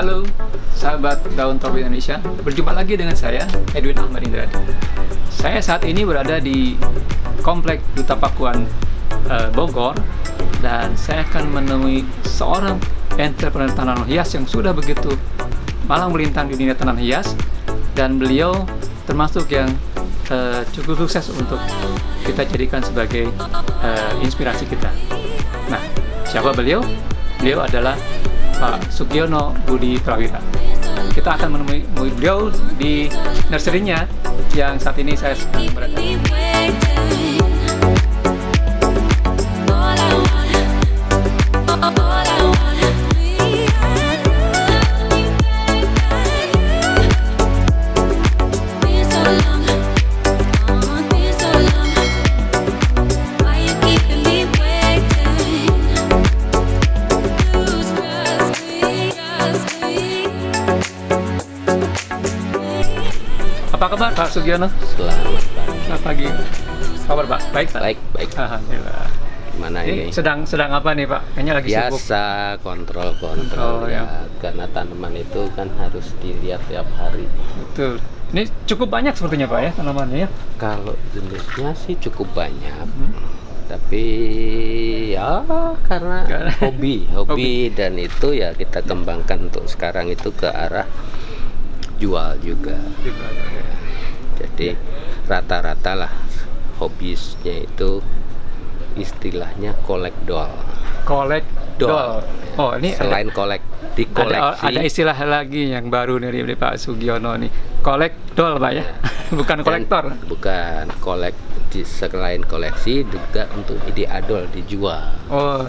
Halo, sahabat Daun Tropis Indonesia. Berjumpa lagi dengan saya, Edwin Ahmad Indradi. Saya saat ini berada di Komplek Duta Pakuan Bogor, dan saya akan menemui seorang entrepreneur tanaman hias yang sudah begitu malang melintang di dunia tanaman hias, dan beliau termasuk yang cukup sukses untuk kita jadikan sebagai inspirasi kita. Nah, siapa beliau? Beliau adalah Pak Sugiono Budi Prawira. Kita akan menemui beliau di nursery-nya yang saat ini saya sedang berada. Apa kabar Pak Sugiono? Selamat pagi. Kabar Pak? Baik Pak? Baik. Alhamdulillah. Gimana ini? Sedang apa nih Pak? Kayaknya lagi sibuk. Biasa kontrol ya. Karena tanaman itu kan harus dilihat tiap hari. Betul. Ini cukup banyak sepertinya Pak ya tanamannya ya? Kalau jenisnya sih cukup banyak. Tapi ya karena hobi dan itu ya kita kembangkan untuk sekarang itu ke arah jual juga. Jadi rata-rata lah hobisnya itu istilahnya collect doll. Oh, ini selain di koleksi. Ada istilah lagi yang baru dari Pak Sugiono nih. Collect doll Pak ya? Bukan kolektor. Bukan selain koleksi juga untuk diadol, dijual. Oh,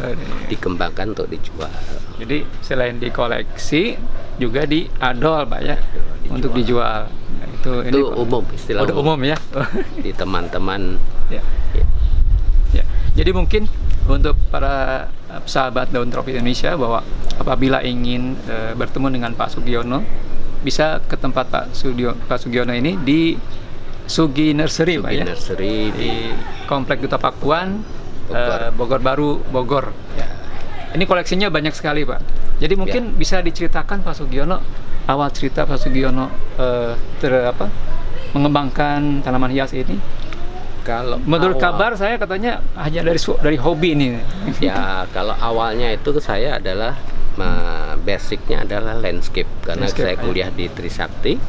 dikembangkan untuk dijual. Jadi selain dikoleksi juga diadol Pak ya? Untuk dijual. Nah, itu umum, istilah umum ya. Di teman-teman. Ya. Jadi mungkin untuk para sahabat Daun Tropis Indonesia bahwa apabila ingin bertemu dengan Pak Sugiono, bisa ke tempat Pak Sugiono ini di Sugi Nursery Pak ya. Nursery di Komplek Duta Pakuan Bogor Baru, Bogor. Ya. Ini koleksinya banyak sekali Pak. Jadi mungkin bisa diceritakan Pak Sugiono awal cerita Pak Sugiono mengembangkan tanaman hias ini. Kalau menurut kabar saya katanya hanya dari hobi ini. Ya, kalau awalnya itu saya adalah basicnya adalah landscape karena saya kuliah di Trisakti.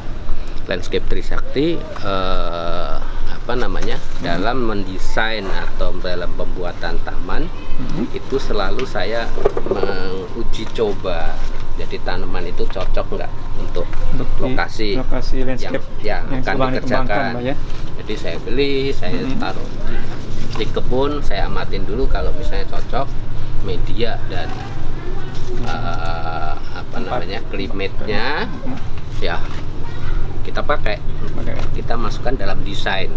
Landscape Trisakti dalam mendesain atau dalam pembuatan taman itu selalu saya menguji coba. Jadi tanaman itu cocok nggak untuk lokasi landscape yang akan dikerjakan. Ya? Jadi saya beli, saya taruh di kebun, saya amatin dulu kalau misalnya cocok media dan climate-nya, ya kita pakai, kita masukkan dalam desain.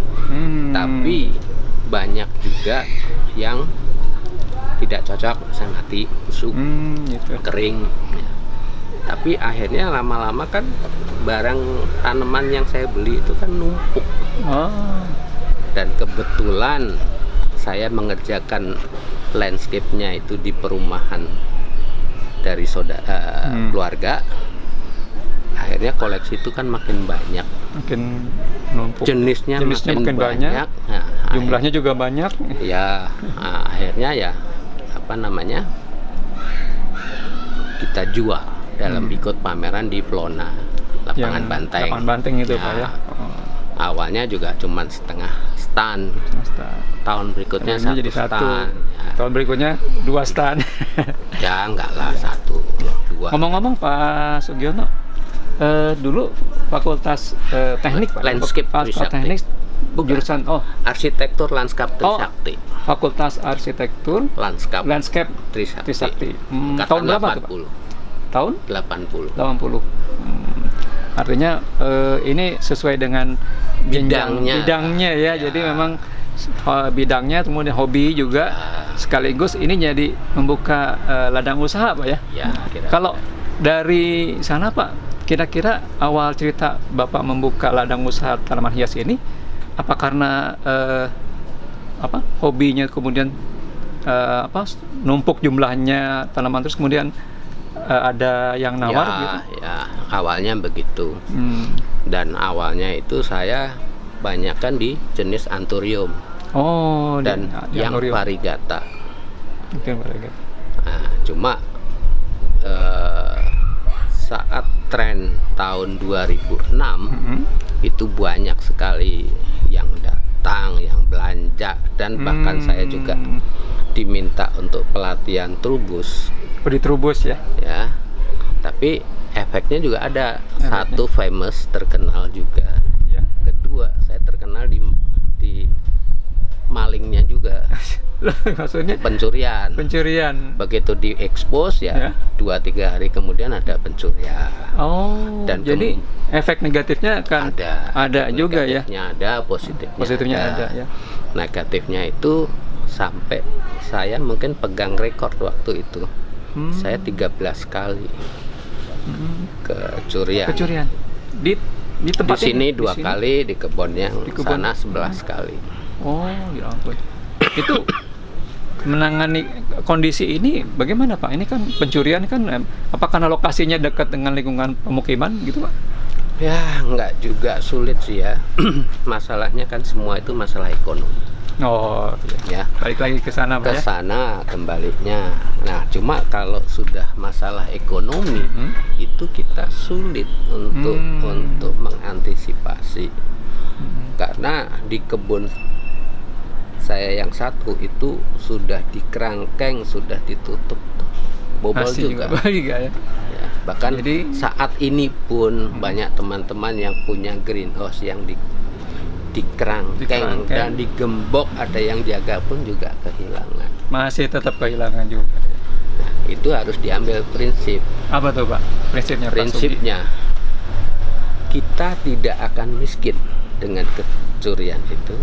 Tapi banyak juga yang tidak cocok, saya mati, busuk, kering. Tapi akhirnya lama-lama kan barang tanaman yang saya beli itu kan numpuk. Dan kebetulan saya mengerjakan landscape-nya itu di perumahan dari saudara keluarga. Akhirnya koleksi itu kan makin banyak, makin numpuk. Jenisnya makin banyak. Nah, jumlahnya juga banyak. Ya, akhirnya ya kita jual dalam ikut pameran di Plona, lapangan Banteng itu Pak ya. Awalnya juga cuma setengah stand. Tahun berikutnya jadi satu. Ya. Tahun berikutnya 2 stand. Ya enggak lah, 1, 2. Ngomong-ngomong Pak Sugiono, dulu fakultas teknik Pak. Landscape teknik jurusan arsitektur lanskap Trisakti. Fakultas arsitektur lanskap Trisakti. Tahun berapa tuh Pak? Tahun 80. Artinya ini sesuai dengan bidangnya ya. Jadi memang bidangnya, kemudian hobi juga sekaligus ini jadi membuka ladang usaha Pak ya. Kalau dari sana Pak, kira-kira awal cerita Bapak membuka ladang usaha tanaman hias ini apa karena hobinya kemudian numpuk jumlahnya tanaman, terus kemudian ada yang nawar ya, gitu? ya awalnya begitu. Dan awalnya itu saya banyakkan di jenis Anthurium Oh, dan yang Anthurium. Variegata. Mungkin Variegata. Nah, cuma saat tren tahun 2006 itu banyak sekali yang datang, yang belanja, dan bahkan saya juga diminta untuk pelatihan trubus. Oh, di Trubus ya? Ya, tapi efeknya juga ada. Satu, famous, terkenal juga. Ya. Kedua, saya terkenal di malingnya juga. Maksudnya Pencurian. pencurian. Begitu diekspos ya, 2-3 hari kemudian ada pencurian. Oh, Dan jadi efek negatifnya kan ada juga ya? Negatifnya ada, positifnya ada ya. Negatifnya itu sampai saya mungkin pegang rekor waktu itu. Saya 13 kali kecurian. Di tempat Di sini 2 sini? kali, di kebun yang Di kebun. sana 11 kali. Oh, ya ampun. Itu menangani kondisi ini bagaimana Pak? Ini kan pencurian kan, apa karena lokasinya dekat dengan lingkungan pemukiman gitu Pak? Ya, nggak juga sulit sih ya. Masalahnya kan semua itu masalah ekonomi. Oh, Ya, balik lagi ke sana Pak ke ya? sana kembalinya. Nah, cuma kalau sudah masalah ekonomi itu kita sulit untuk mengantisipasi. Karena di kebun saya yang satu itu sudah dikerangkeng, sudah ditutup, bobol Masih juga. ya? Ya, bahkan Jadi- saat ini pun banyak teman-teman yang punya greenhouse yang dikerangkeng dan digembok, ada yang jaga pun juga kehilangan. Masih tetap kehilangan juga. Nah, itu harus diambil prinsip. Apa tuh Pak? Prinsipnya Pak Sugi? Prinsipnya kita tidak akan miskin dengan kecurian itu.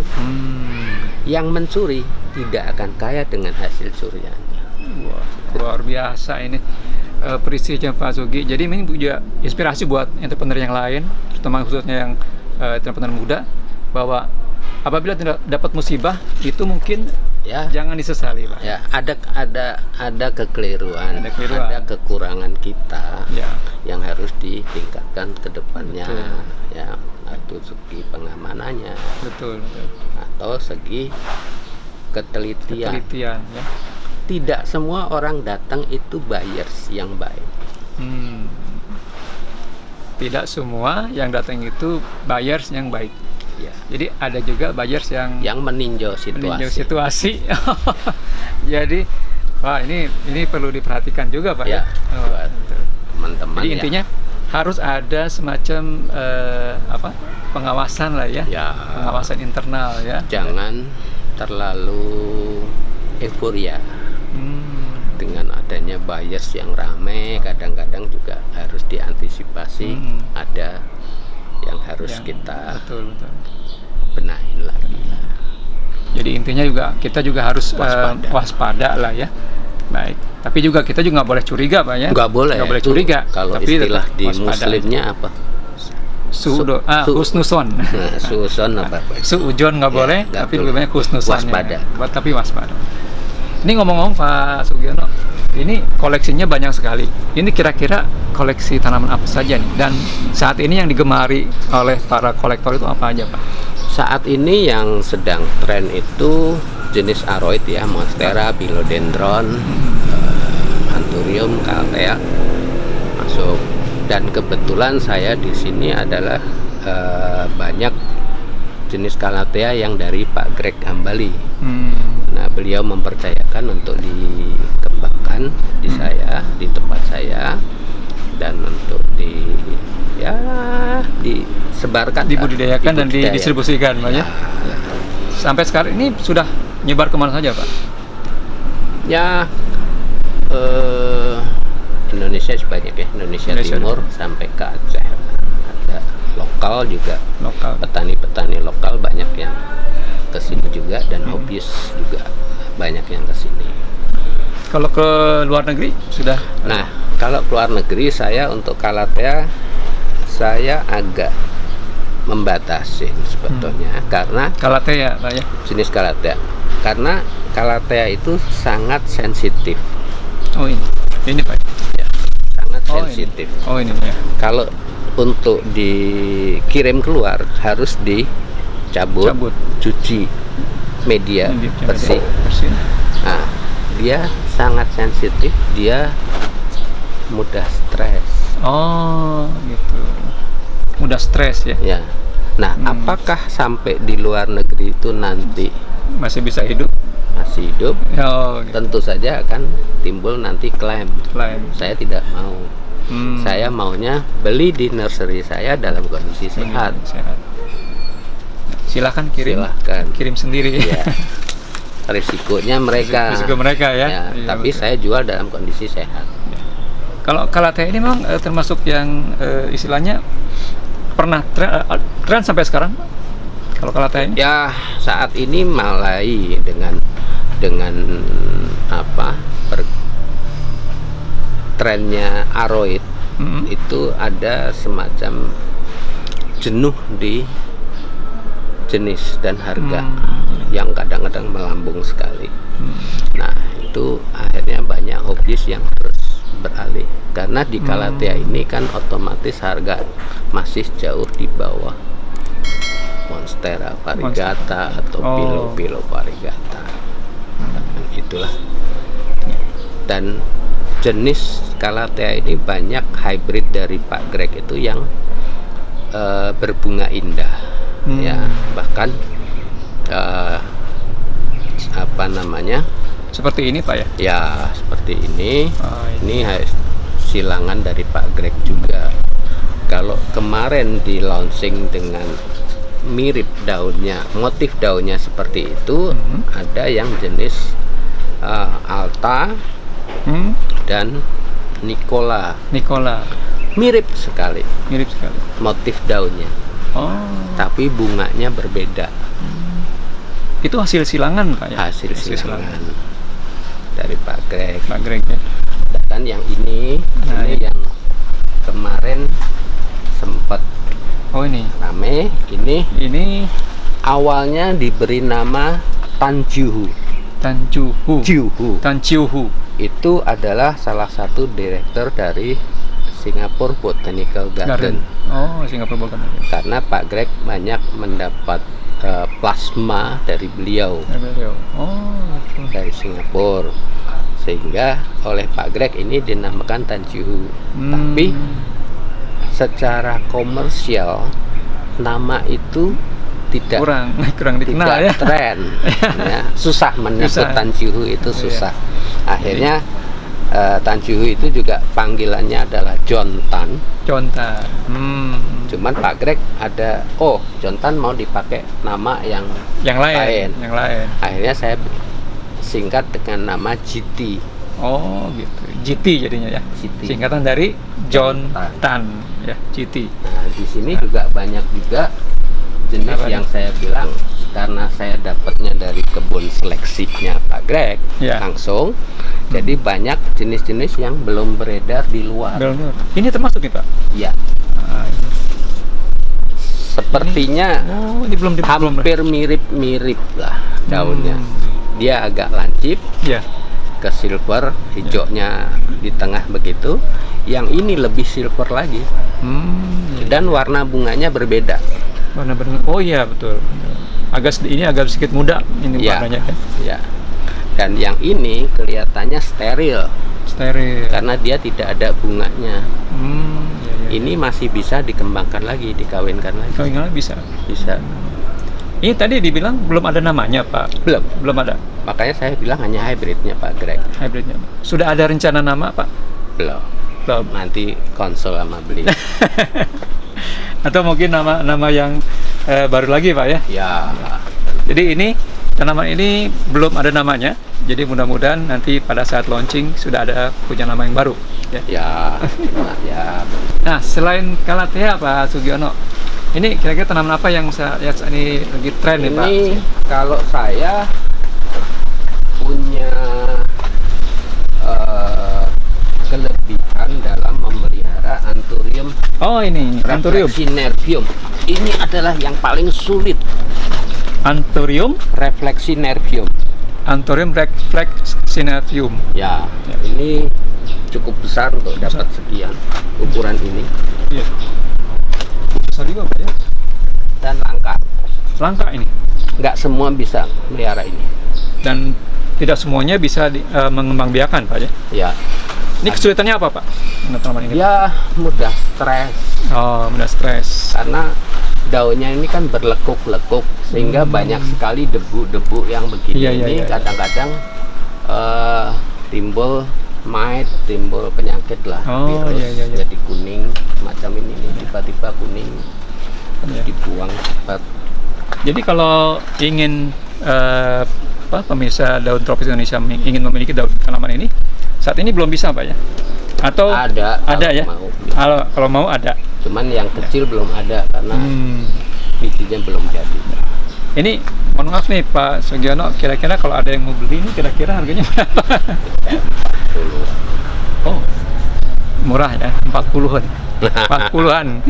Yang mencuri tidak akan kaya dengan hasil curiannya. Wah, luar biasa ini prinsipnya Pak Sugi. Jadi ini juga inspirasi buat entrepreneur yang lain, terutama khususnya yang entrepreneur muda, bahwa apabila tidak dapat musibah itu mungkin Ya, jangan disesali Pak. ya ada kekeliruan, Ada kekeliruan. ada kekurangan kita Ya. yang harus ditingkatkan ke depannya. Betul. Ya, atau segi pengamanannya Betul. atau segi ketelitian. Penelitian ya. Tidak semua orang datang itu buyers yang baik. Tidak semua yang datang itu buyers yang baik. Ya, Jadi ada juga buyers yang meninjau meninjau situasi. situasi. Jadi, wah ini perlu diperhatikan juga Pak Ya, Oh, buat betul. teman-teman. Jadi ya. intinya harus ada semacam pengawasan lah ya, Ya, pengawasan internal ya. jangan terlalu euforia dengan adanya buyers yang ramai. Kadang-kadang juga harus diantisipasi. Ada yang harus kita betul. benahin lagi. Jadi intinya juga kita juga harus waspada lah ya. Baik. Tapi juga kita juga nggak boleh curiga Pak ya. Nggak boleh. Nggak boleh Itu curiga. Kalau tapi istilah tetap di waspada. muslimnya apa? Husnuson. Nah, suson apa? Suujon nggak Ya, boleh, nggak tapi perlu. lebih banyak husnusannya. Waspada. Tapi waspada. Ini ngomong-ngomong Pak Sugiono, ini koleksinya banyak sekali. Ini kira-kira koleksi tanaman apa saja nih? Dan saat ini yang digemari oleh para kolektor itu apa aja Pak? Saat ini yang sedang tren itu jenis aroid ya, monstera, philodendron, anthurium, calathea masuk. Dan kebetulan saya di sini adalah banyak jenis calathea yang dari Pak Greg Hambali. Nah, beliau mempercayakan untuk dikembangkan di tempat saya, dan untuk disebarkan, Dibudidayakan dan didistribusikan Pak ya? Sampai sekarang ini sudah nyebar kemana saja Pak? Ya, Indonesia sebanyak ya, Indonesia Timur sampai ke Aceh. Ada lokal juga, petani-petani lokal banyak yang kesini juga, dan hobiis juga banyak yang kesini. Kalau ke luar negeri sudah? Nah, kalau keluar negeri saya untuk calathea saya agak membatasi sebetulnya, karena Calathea Pak ya? jenis calathea, karena calathea itu sangat sensitif. Oh ini Pak. Ya, sensitif. Oh ini ya. Kalau untuk dikirim keluar harus dicabut, cuci media bersih. Nah, dia sangat sensitif, dia mudah stres. Oh, gitu. Mudah stres ya. Ya. Nah, apakah sampai di luar negeri itu nanti Masih bisa hidup? masih hidup? Oh, gitu. Tentu saja akan timbul nanti klaim. Saya tidak mau. Saya maunya beli di nursery saya dalam kondisi sehat. Silahkan kirim. Silahkan. Kirim sendiri. Ya. Risikonya mereka. Risiko mereka ya. Ya, Iya, tapi betul. saya jual dalam kondisi sehat. Kalau Calathea ini memang termasuk yang istilahnya pernah tren sampai sekarang. Kalau Calathea ini? Ya, saat ini mulai dengan apa? Trennya aroid itu ada semacam jenuh di jenis dan harga yang kadang-kadang melambung sekali. Nah, itu akhirnya banyak hobis yang harus beralih karena di Calathea ini kan otomatis harga masih jauh di bawah Monstera variegata atau Pilo variegata. Itulah. Dan jenis Calathea ini banyak hybrid dari Pak Greg itu yang berbunga indah. Ya, bahkan apa namanya? Seperti ini Pak ya? Ya, seperti ini. Ini. Ini silangan dari Pak Greg juga. Kalau kemarin di launching dengan mirip daunnya, motif daunnya seperti itu, ada yang jenis Alta dan Nicola. Mirip sekali motif daunnya. Tapi bunganya berbeda. Itu hasil silangan Pak ya? Hasil silangan dari Pak Greg. Ya. Dan yang ini, yang kemarin sempat rame. Ini awalnya diberi nama Tanjuhu. Itu adalah salah satu direktur dari Singapore Botanical Garden. Singapore Botanical Garden. Karena Pak Greg banyak mendapat plasma dari beliau. Dari Singapura, sehingga oleh Pak Greg ini dinamakan Tanjuhu. Tapi secara komersial nama itu kurang dikenal ya. Tren ya, susah menyebut Tanjuhu itu susah. Akhirnya Tanjuhu itu juga panggilannya adalah John Tan. Cuman Pak Greg ada John Tan mau dipakai nama yang lain. Akhirnya saya singkat dengan nama GT. Gitu. GT jadinya ya. GT. Singkatan dari John Tan ya, GT. Nah, di sini juga banyak juga jenis yang saya bilang karena saya dapatnya dari kebun seleksinya Pak Greg langsung. Jadi banyak jenis-jenis yang belum beredar di luar. Ini termasuk nih Pak? Iya. Sepertinya ini belum hampir mirip-mirip lah daunnya. Dia agak lancip, ke silver, hijaunya di tengah begitu. Yang ini lebih silver lagi. Dan warna bunganya berbeda. Oh iya betul. Ini agak sedikit muda ini warnanya kan? Ya. Dan yang ini kelihatannya steril. Karena dia tidak ada bunganya. Ini masih bisa dikembangkan lagi, dikawinkan lagi. Bisa. Ini tadi dibilang belum ada namanya Pak? Belum ada. Makanya saya bilang hanya hybridnya Pak Greg. Hybridnya. Sudah ada rencana nama Pak? Belum. Nanti konsul sama beliau. Atau mungkin nama yang baru lagi Pak ya? Ya. Jadi ini tanaman ini belum ada namanya. Jadi mudah-mudahan nanti pada saat launching sudah ada punya nama yang baru. Ya. Nah, selain Calathea Pak Sugiono, ini kira-kira tanaman apa yang ini lagi tren nih Pak? Ini kalau saya punya kelebihan dalam memelihara Anthurium. Ini Anthurium Reflexinervium. Ini adalah yang paling sulit. Anthurium Reflexinervium. Anthurium reflexinavium. Ya, ini cukup besar untuk dapat sekian ukuran ini. Iya. Besar juga Pak ya. Dan langka. Langka ini. Nggak semua bisa melihara ini. Dan tidak semuanya bisa mengembangbiakan Pak ya. Ya. Ini kesulitannya apa Pak? Tanaman ini? Ya, mudah stres. Oh, mudah stres. Karena daunnya ini kan berlekuk-lekuk sehingga banyak sekali debu-debu yang begini. Ini kadang-kadang timbul mite, timbul penyakit lah, virus, jadi kuning macam ini nih, tiba-tiba kuning, dibuang cepat. Jadi kalau ingin pemirsa daun tropis Indonesia ingin memiliki daun tanaman ini, saat ini belum bisa Pak ya? Atau ada ya? Mau. Kalau mau ada. Cuman yang kecil belum ada karena bijinya belum jadi. Ini mohon maaf nih Pak Sugiono, kira-kira kalau ada yang mau beli ini kira-kira harganya berapa? 40. Oh, murah ya, 40-an. 40-an.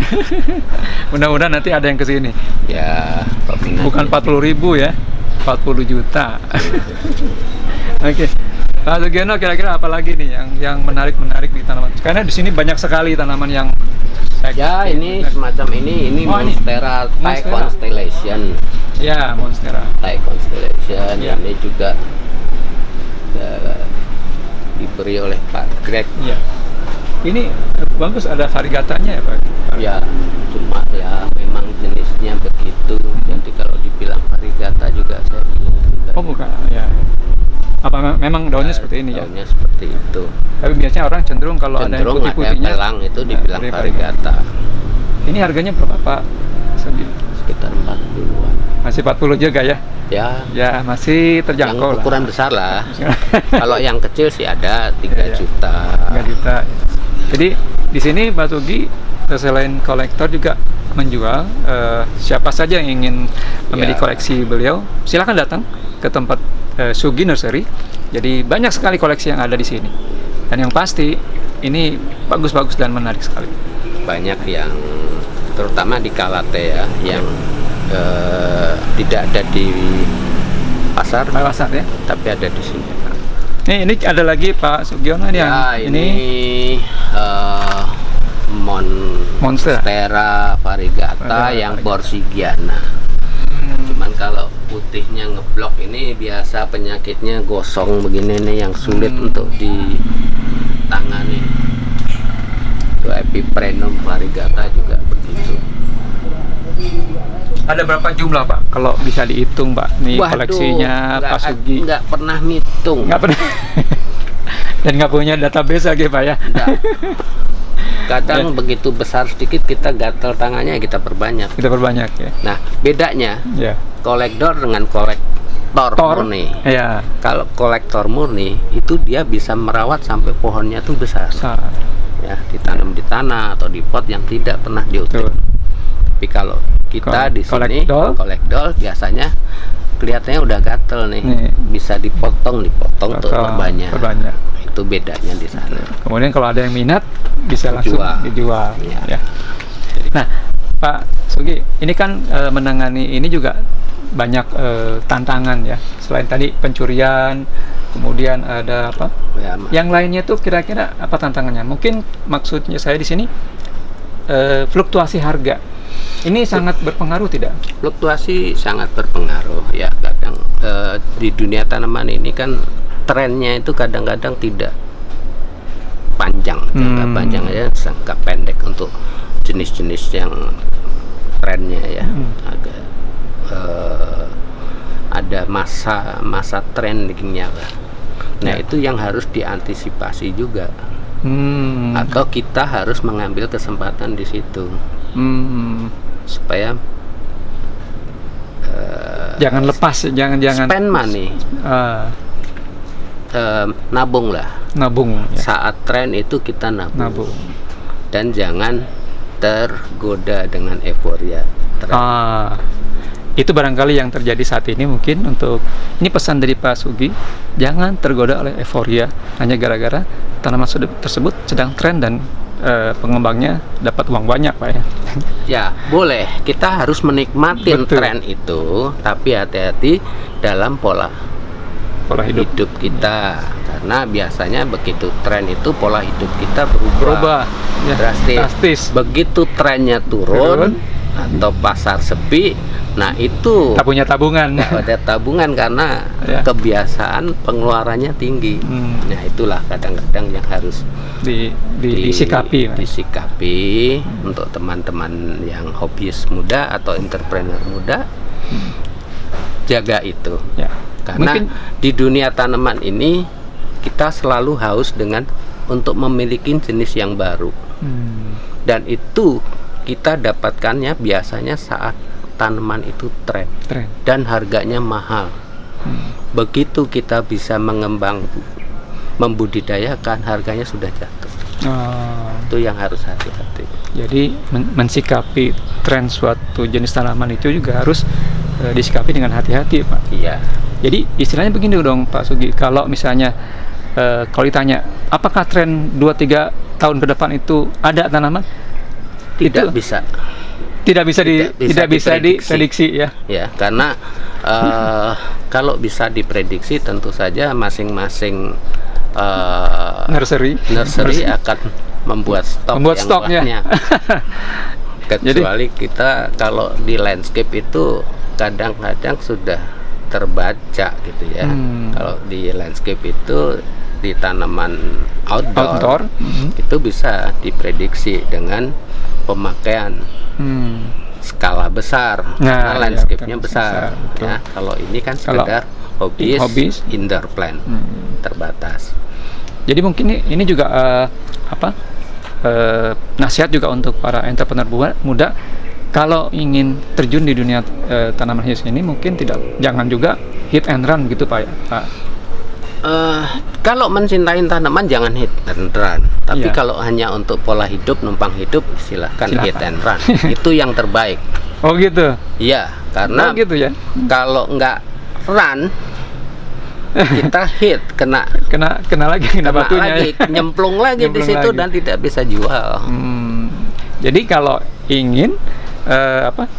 Mudah-mudahan nanti ada yang kesini. Ya, bukan 40.000 ya, 40 juta. Oke. Pak Sugiono, kira-kira apa lagi nih yang menarik di tanaman? Karena di sini banyak sekali tanaman yang ini semacam ini Monstera Thai Constellation. Ya, Monstera Thai Constellation. Ya. Ini juga diberi oleh Pak Greg. Ya. Ini bagus, ada variegatanya ya Pak? Ya, cuma ya memang jenisnya begitu. Jadi kalau dibilang variegata juga saya bingung juga. Oh bukan, ya. Apa memang daunnya seperti ini ya? Daunnya seperti itu. Tapi biasanya orang cenderung kalau ada yang putih-putihnya pelang itu dibilang variegata. Ini harganya berapa Pak? Sekitar 40-an. Masih 40 juga ya? Ya masih terjangkau. Yang ukuran besar lah. Kalau yang kecil sih ada 3 juta. 3 juta. Jadi di sini Pak Sugi selain kolektor juga menjual. Siapa saja yang ingin memiliki koleksi beliau, silakan datang ke tempat Sugi Nursery. Jadi banyak sekali koleksi yang ada di sini. Dan yang pasti ini bagus-bagus dan menarik sekali. Banyak yang terutama di Kalate ya, yang tidak ada di pasar ya, tapi ada di sini. Ini ada lagi Pak Sugiono ini Monstera variegata yang Borsigiana. Cuman kalau putihnya ngeblok ini biasa penyakitnya gosong begini nih yang sulit untuk ditangani. Itu Epiprenum variegata juga begitu. Ada berapa jumlah Pak? Kalau bisa dihitung Pak, nih koleksinya Pak Sugi. Nggak pernah ngitung. Nggak pernah. Dan nggak punya database lagi Pak ya? Nggak. Kadang begitu besar sedikit kita gatel tangannya, kita perbanyak. Kita perbanyak ya. Nah bedanya kolektor dengan kolektor murni. Ya. Kalau kolektor murni itu dia bisa merawat sampai pohonnya tuh besar. Ya, ditanam di tanah atau di pot yang tidak pernah diutik. Tapi kalau kita di sini kolektor biasanya kelihatannya udah gatel nih. Bisa dipotong untuk perbanyak. Itu bedanya di sana. Kemudian kalau ada yang minat bisa langsung dijual. Ya. Nah, Pak Sugi, ini kan menangani ini juga banyak tantangan ya. Selain tadi pencurian, kemudian ada apa? Ya, yang lainnya tuh kira-kira apa tantangannya? Mungkin maksudnya saya di sini fluktuasi harga. Ini sangat berpengaruh tidak? Fluktuasi sangat berpengaruh ya. Kadang di dunia tanaman ini kan trennya itu kadang-kadang tidak panjang, jangka panjang aja, jangka pendek untuk jenis-jenis yang trennya ya. Agak ada masa trendingnya lah. Nah itu yang harus diantisipasi juga. Atau kita harus mengambil kesempatan di situ supaya jangan lepas, jangan spend money, nabung lah. Ya. Saat tren itu kita nabung. Dan jangan tergoda dengan euforia. Itu barangkali yang terjadi saat ini. Mungkin untuk ini pesan dari Pak Sugi, jangan tergoda oleh euforia hanya gara-gara tanaman tersebut sedang tren dan pengembangnya dapat uang banyak Pak ya. Ya boleh, kita harus menikmati tren itu, tapi hati-hati dalam pola pola hidup kita, karena biasanya begitu tren itu pola hidup kita berubah ya, drastis. Begitu trennya turun atau pasar sepi, nah itu tak punya tabungan. Nggak ada tabungan karena ya, kebiasaan pengeluarannya tinggi. Nah itulah kadang-kadang yang harus disikapi untuk teman-teman yang hobiis muda atau entrepreneur muda, jaga itu ya. Karena di dunia tanaman ini kita selalu haus untuk memiliki jenis yang baru, dan itu kita dapatkannya biasanya saat tanaman itu tren dan harganya mahal. Begitu kita bisa membudidayakan, harganya sudah jatuh. Itu yang harus hati-hati. Jadi mensikapi tren suatu jenis tanaman itu juga harus disikapi dengan hati-hati, Pak. Iya. Jadi istilahnya begini dong, Pak Sugi. Kalau misalnya kalau ditanya apakah tren 2-3 tahun ke depan itu ada tanaman? Tidak bisa diprediksi ya. Ya, karena kalau bisa diprediksi tentu saja masing-masing nursery akan membuat stoknya. Kecuali kita kalau di landscape itu kadang-kadang sudah terbaca gitu ya. Kalau di landscape itu di tanaman outdoor. Itu bisa diprediksi dengan pemakaian skala besar, karena landscape-nya besar. Ya, kalau ini kan sekedar hobis indoor plant, terbatas. Jadi mungkin ini juga nasihat juga untuk para entrepreneur muda, kalau ingin terjun di dunia tanaman hias ini mungkin jangan juga hit and run gitu, Pak. Kalau mencintai tanaman jangan hit and run. Tapi kalau hanya untuk pola hidup, numpang hidup, silahkan hit and run. Itu yang terbaik. Oh gitu? Iya, karena gitu ya. Kalau nggak run, kita hit, kena batunya, nyemplung lagi di situ dan tidak bisa jual. Jadi kalau ingin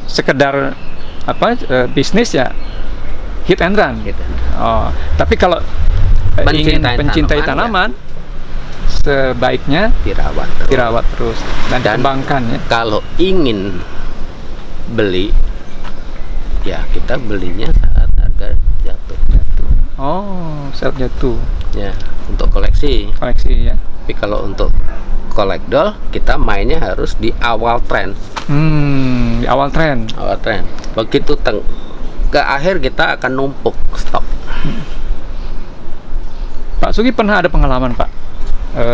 sekedar bisnis ya hit and run. Oh, tapi kalau ingin mencintai tanaman sebaiknya dirawat terus dan dikembangkan ya. Kalau ingin beli, ya kita belinya saat harga jatuh. Oh, saat jatuh. Ya, untuk koleksi ya. Tapi kalau untuk kolektor, kita mainnya harus di awal tren. Di awal tren. Begitu ke akhir kita akan numpuk stok. Pak Sugi pernah ada pengalaman, Pak,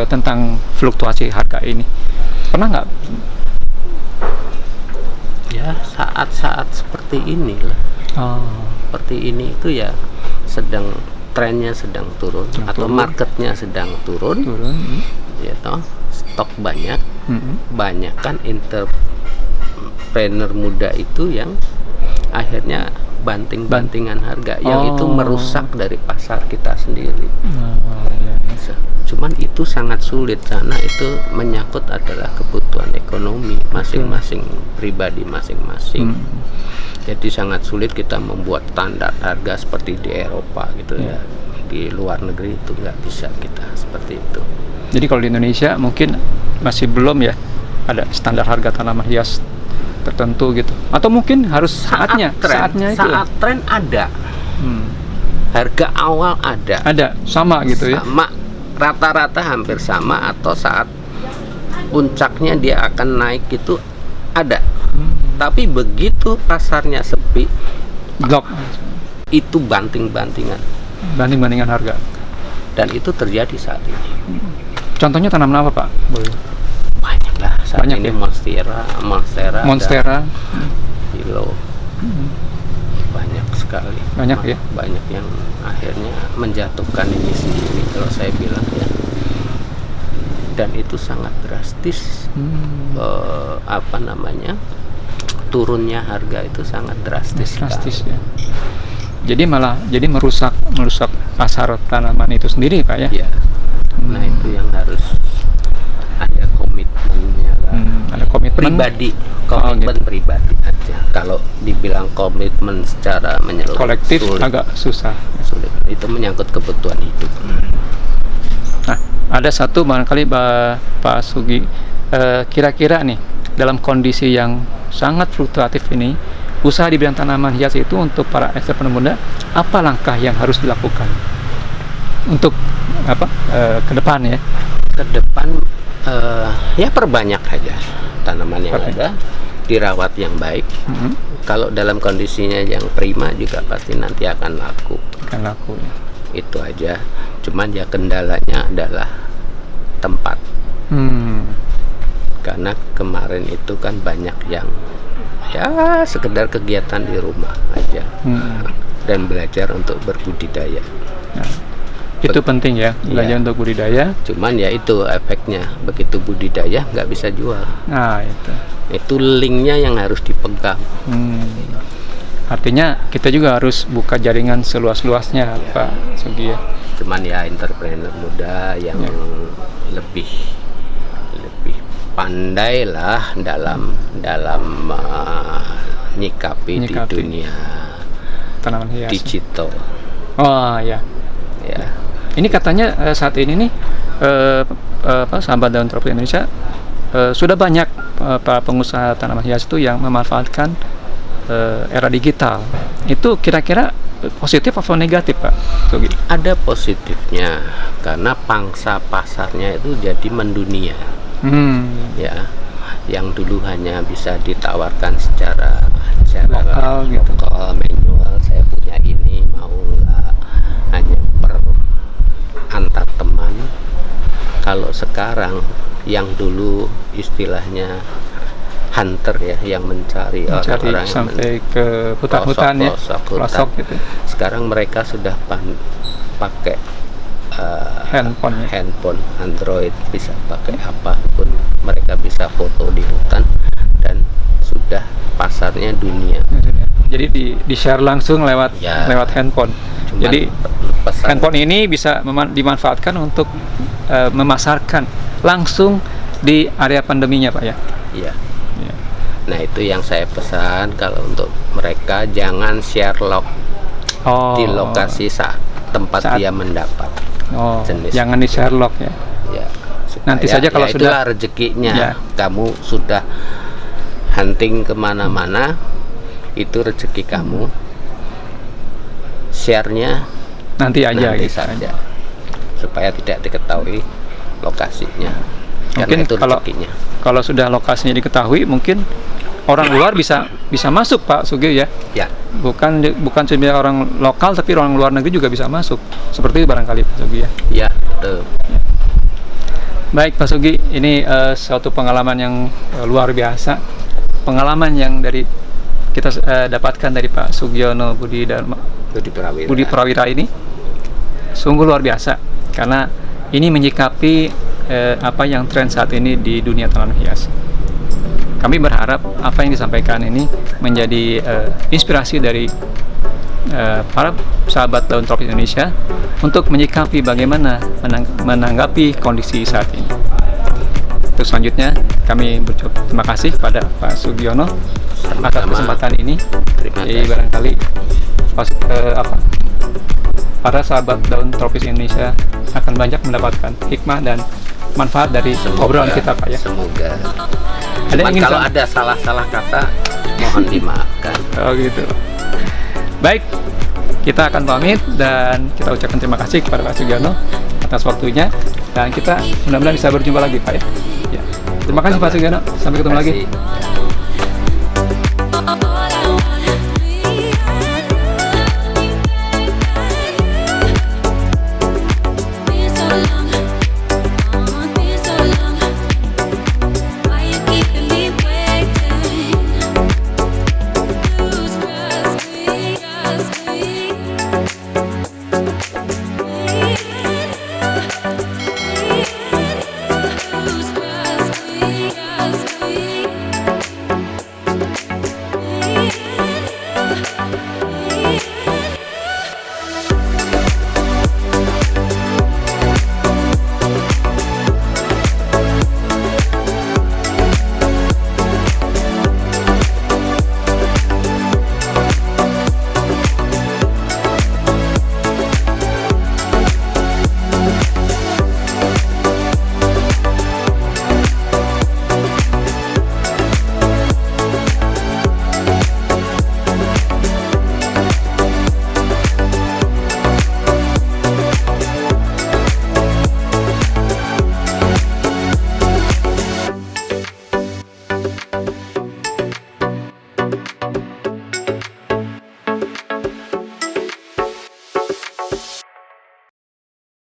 tentang fluktuasi harga ini? Pernah nggak? Ya, saat-saat seperti ini lah. Seperti ini itu ya trennya sedang turun atau marketnya sedang turun. Ya toh, stok banyak. Banyak kan entrepreneur muda itu yang akhirnya banting-bantingan harga, yang itu merusak dari pasar kita sendiri. Cuman itu sangat sulit karena itu menyangkut adalah kebutuhan ekonomi masing-masing pribadi masing-masing. Jadi sangat sulit kita membuat standar harga seperti di Eropa gitu ya. Di luar negeri itu nggak bisa kita seperti itu. Jadi kalau di Indonesia mungkin masih belum ya ada standar harga tanaman hias tertentu gitu, atau mungkin harus saatnya tren ada, harga awal ada sama gitu ya, sama rata-rata hampir sama, atau saat puncaknya dia akan naik itu ada. Tapi begitu pasarnya sepi, drop, itu banting-bantingan harga, dan itu terjadi saat ini. Contohnya tanaman apa, Pak? Banyak lah saat banyak ini, ya? Monstera, Hilo, banyak sekali. Banyak yang akhirnya menjatuhkan ini sendiri kalau saya bilang ya. Dan itu sangat drastis. Turunnya harga itu sangat drastis ya. Jadi merusak pasar tanaman itu sendiri, Pak ya. Nah itu yang harus ada komitmennya lah. Ada komitmen pribadi, Oh, komitmen gitu. pribadi aja. Kalau dibilang komitmen secara menyeluruh Kolektif sulit, agak susah. sulit. Itu menyangkut kebutuhan hidup. Nah, ada satu barangkali Pak Sugi, kira-kira nih dalam kondisi yang sangat fluktuatif ini, usaha di bidang tanaman hias itu untuk para entrepreneur muda, apa langkah yang harus dilakukan untuk apa ke depan ya? Ke depan ya perbanyak aja tanaman yang ada, dirawat yang baik. Kalau dalam kondisinya yang prima juga pasti nanti akan laku. Akan laku ya. Itu aja. Cuman ya kendalanya adalah tempat. Karena kemarin itu kan banyak yang ya sekedar kegiatan di rumah aja dan belajar untuk berbudidaya. Nah, itu penting ya, belajar Iya. untuk budidaya. Cuman ya itu efeknya, begitu budidaya nggak bisa jual. Nah, Itu linknya yang harus dipegang. Artinya kita juga harus buka jaringan seluas-luasnya, Pak Sugi ya. Cuman ya entrepreneur muda yang lebih pandai lah dalam nyikapi di dunia tanaman hias digital. Oh ya. Ya. Ini katanya saat ini nih sahabat daun tropis Indonesia sudah banyak para pengusaha tanaman hias itu yang memanfaatkan era digital. Itu kira-kira positif atau negatif, Pak Sugi? Ada positifnya karena pangsa pasarnya itu jadi mendunia. Ya, yang dulu hanya bisa ditawarkan secara lokal, gitu. manual, saya punya ini mau nggak, hanya per antar teman. Kalau sekarang yang dulu istilahnya hunter ya, yang mencari orang-orang sampai ke hutan-hutan ya, pelosok gitu. Sekarang mereka sudah pakai handphone Android, bisa pakai apapun, mereka bisa foto di hutan dan sudah pasarnya dunia. Jadi di share langsung lewat handphone. Cuman Jadi handphone ini bisa dimanfaatkan untuk memasarkan langsung di area pandeminya, Pak ya. Iya. Nah itu yang saya pesan, kalau untuk mereka jangan share log di lokasi tempat dia mendapat. Jenis Jangan di Sherlock ya. Ya, nanti saja kalau sudah itulah rezekinya. Kamu sudah hunting kemana-mana, itu rezeki kamu. Share-nya nanti aja nanti gitu saja, supaya tidak diketahui lokasinya. Mungkin itu rezekinya. Kalau sudah lokasinya diketahui, mungkin orang luar bisa masuk, Pak Sugi ya. Ya. Bukan cuma orang lokal, tapi orang luar negeri juga bisa masuk. Seperti itu barangkali, Pak Sugi ya. Ya, betul. Baik Pak Sugi, ini suatu pengalaman yang luar biasa. Pengalaman yang kita dapatkan dari Pak Sugiono Budi Prawira ini sungguh luar biasa, karena ini menyikapi apa yang tren saat ini di dunia tanaman hias. Kami berharap apa yang disampaikan ini menjadi inspirasi dari para sahabat daun tropis Indonesia untuk menyikapi bagaimana menanggapi kondisi saat ini. Terus selanjutnya kami berucap terima kasih kepada Pak Sugiono atas kesempatan ini. Jadi barangkali para sahabat daun tropis Indonesia akan banyak mendapatkan hikmah dan manfaat dari obrolan kita, Pak ya. Semoga. Kalau ada salah-salah kata mohon dimaafkan. Oh gitu. Baik, kita akan pamit dan kita ucapkan terima kasih kepada Pak Sugiono atas waktunya, dan kita mudah-mudahan bisa berjumpa lagi, Pak ya. Terima kasih Pak Sugiono, sampai ketemu lagi.